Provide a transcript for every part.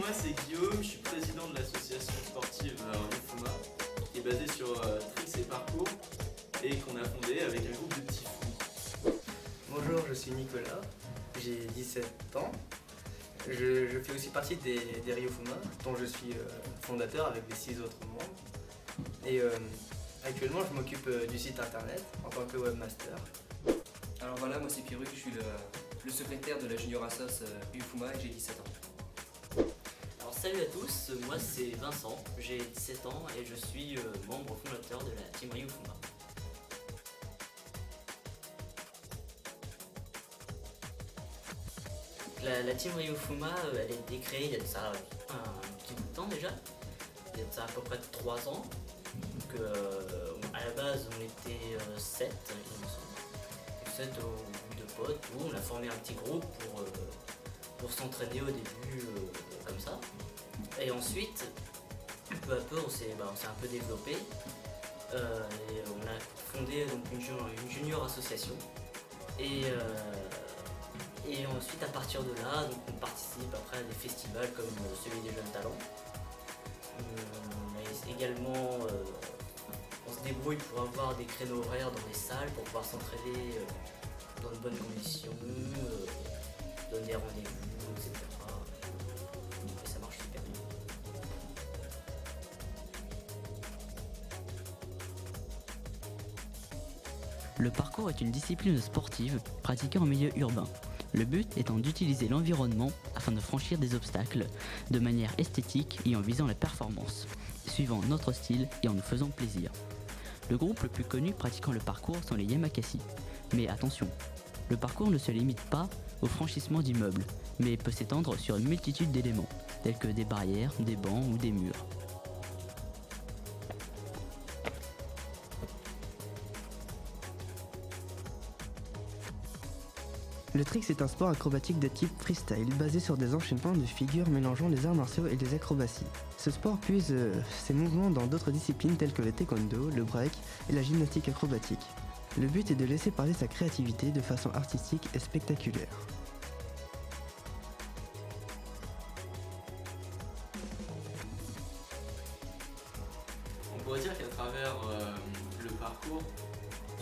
moi c'est Guillaume, je suis président de l'association sportive Ryufuma, qui est basée sur Tricks et Parcours et qu'on a fondé avec un groupe de petits fous. Bonjour, je suis Nicolas, j'ai 17 ans. Je fais aussi partie des Ryufuma, dont je suis fondateur avec les 6 autres membres. Et actuellement, je m'occupe du site internet en tant que webmaster. Alors voilà, moi c'est Pierruc, je suis le secrétaire de la Junior Assos Ryufuma et j'ai 17 ans. Alors salut à tous, moi c'est Vincent, j'ai 17 ans et je suis membre fondateur de la team Ryufuma. La team Ryufuma, elle a été créée il y a de ça un petit bout de temps déjà, il y a de ça à peu près 3 ans. Donc à la base on était 7, il me semble. 7 de potes où on a formé un petit groupe pour s'entraîner au début comme ça. Et ensuite, peu à peu, on s'est un peu développé et on a fondé donc, une junior association. Et ensuite, à partir de là, donc, on participe après à des festivals comme celui des Jeunes Talents. Mais également, on se débrouille pour avoir des créneaux horaires dans les salles pour pouvoir s'entraîner dans de bonnes conditions, donner des rendez-vous, etc. Et ça marche super bien. Le parcours est une discipline sportive pratiquée en milieu urbain. Le but étant d'utiliser l'environnement afin de franchir des obstacles de manière esthétique et en visant la performance, suivant notre style et en nous faisant plaisir. Le groupe le plus connu pratiquant le parcours sont les Yamakasi. Mais attention, le parcours ne se limite pas au franchissement d'immeubles, mais peut s'étendre sur une multitude d'éléments, tels que des barrières, des bancs ou des murs. Le tricks est un sport acrobatique de type freestyle basé sur des enchaînements de figures mélangeant les arts martiaux et les acrobaties. Ce sport puise ses mouvements dans d'autres disciplines telles que le taekwondo, le break et la gymnastique acrobatique. Le but est de laisser parler sa créativité de façon artistique et spectaculaire. On pourrait dire qu'à travers le parcours,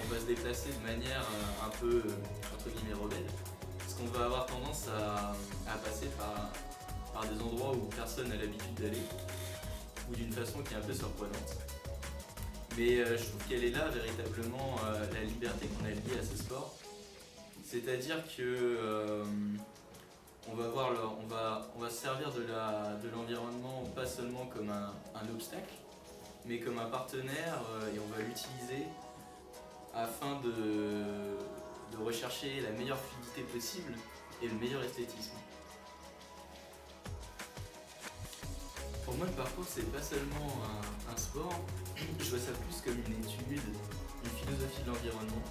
on va se déplacer de manière un peu entre guillemets rebelle, parce qu'on va avoir tendance à passer par des endroits où personne n'a l'habitude d'aller, ou d'une façon qui est un peu surprenante. Mais je trouve qu'elle est là véritablement la liberté qu'on a liée à ce sport. C'est-à-dire que on va se servir de l'environnement pas seulement comme un obstacle, mais comme un partenaire et on va l'utiliser afin de rechercher la meilleure fluidité possible et le meilleur esthétisme. Pour moi, le parcours, c'est pas seulement un sport, je vois ça plus comme une étude, une philosophie de l'environnement,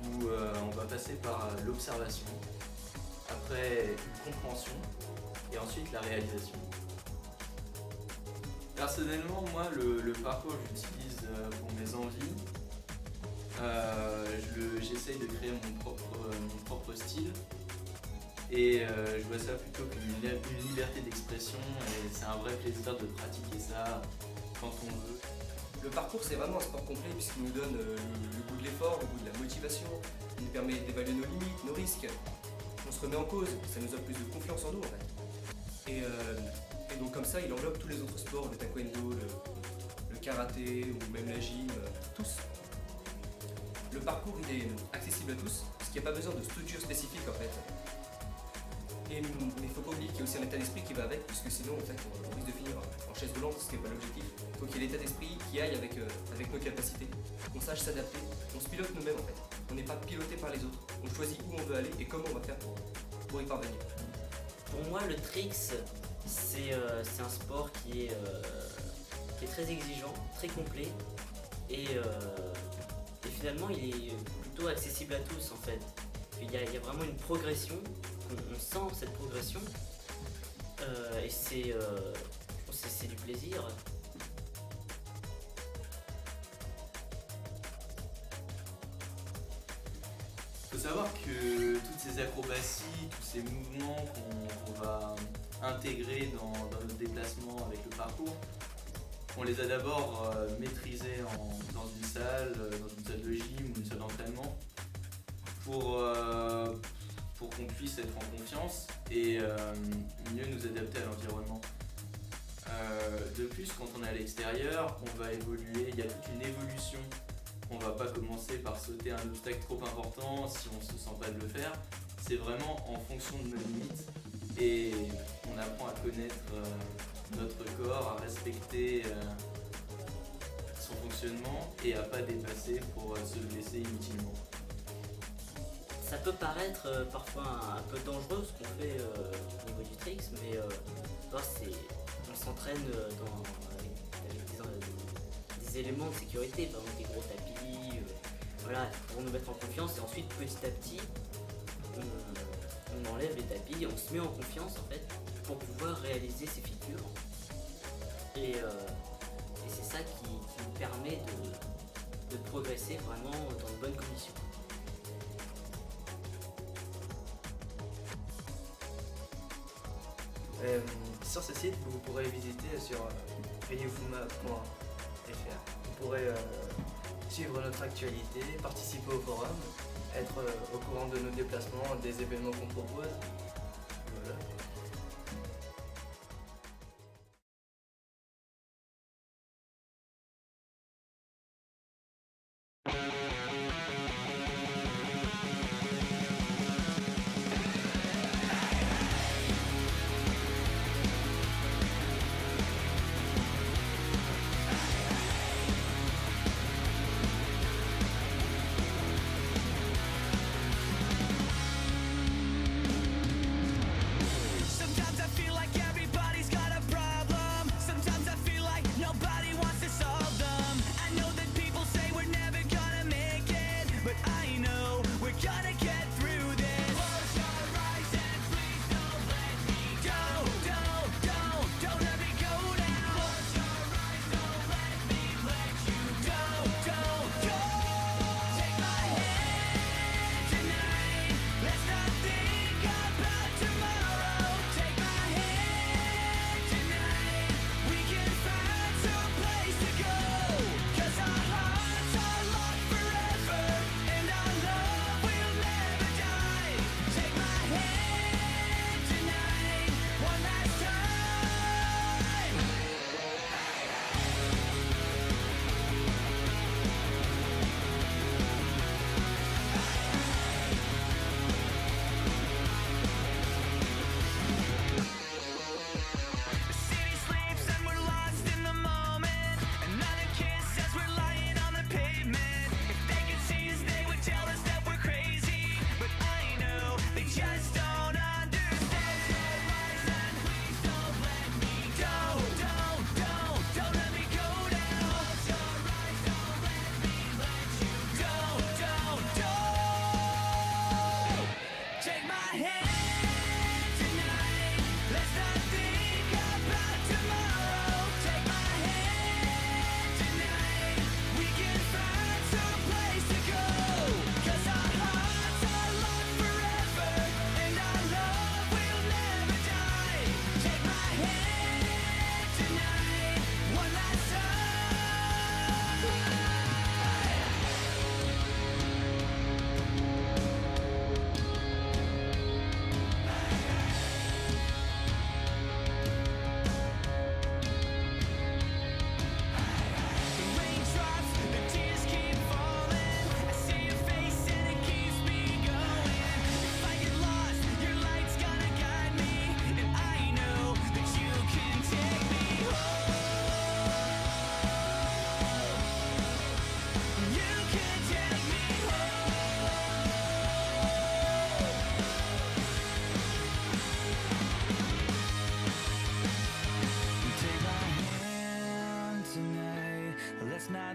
où on va passer par l'observation, après une compréhension, et ensuite la réalisation. Personnellement, moi, le parcours, j'utilise pour mes envies. J'essaye de créer mon propre style. Et je vois ça plutôt comme une liberté d'expression et c'est un vrai plaisir de pratiquer ça quand on veut. Le parcours c'est vraiment un sport complet puisqu'il nous donne le goût de l'effort, le goût de la motivation, il nous permet d'évaluer nos limites, nos risques. On se remet en cause, ça nous donne plus de confiance en nous en fait. Et donc comme ça il englobe tous les autres sports, le taekwondo, le karaté ou même la gym, tous. Le parcours il est accessible à tous parce qu'il n'y a pas besoin de structure spécifique en fait. Mais il ne faut pas oublier qu'il y a aussi un état d'esprit qui va avec, puisque sinon en fait, on risque de finir en chaise roulante, ce qui n'est pas l'objectif. Il faut qu'il y ait l'état d'esprit qui aille avec nos capacités, qu'on sache s'adapter, on se pilote nous-mêmes en fait. On n'est pas piloté par les autres, on choisit où on veut aller et comment on va faire pour y parvenir. Pour moi, le tricks, c'est un sport qui est très exigeant, très complet et finalement il est plutôt accessible à tous en fait. Il y a vraiment une progression, on sent cette progression et je pense que c'est du plaisir. Il faut savoir que toutes ces acrobaties, tous ces mouvements qu'on va intégrés dans notre déplacement avec le parcours. On les a d'abord maîtrisés dans une salle de gym ou une salle d'entraînement pour qu'on puisse être en confiance et mieux nous adapter à l'environnement. De plus, quand on est à l'extérieur, on va évoluer, il y a toute une évolution. On va pas commencer par sauter un obstacle trop important si on se sent pas de le faire. C'est vraiment en fonction de nos limites et on apprend à connaître notre corps, à respecter son fonctionnement et à pas dépasser pour se blesser inutilement. Ça peut paraître parfois un peu dangereux ce qu'on fait au niveau du tricks, mais on s'entraîne avec des éléments de sécurité, par exemple des gros tapis, voilà, pour nous mettre en confiance et ensuite petit à petit on enlève les tapis, on se met en confiance en fait pour pouvoir réaliser ces figures et c'est ça qui nous permet de progresser vraiment dans de bonnes conditions. Sur ce site, vous pourrez visiter sur ryufuma.fr. Vous pourrez suivre notre actualité, participer au forum, être au courant de nos déplacements, des événements qu'on propose. Voilà. Let's not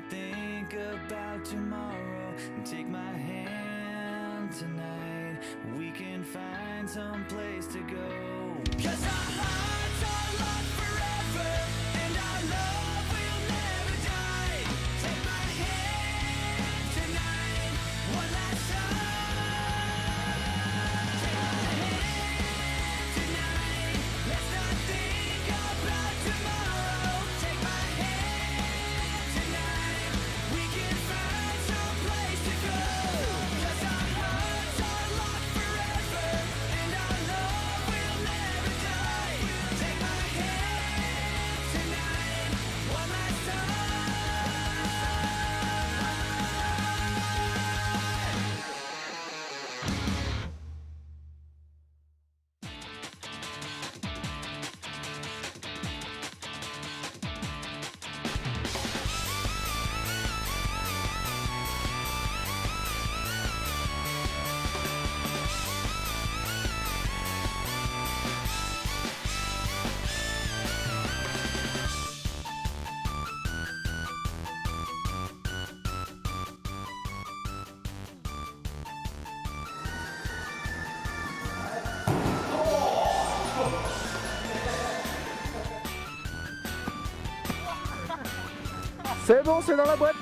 C'est bon, c'est dans la boîte.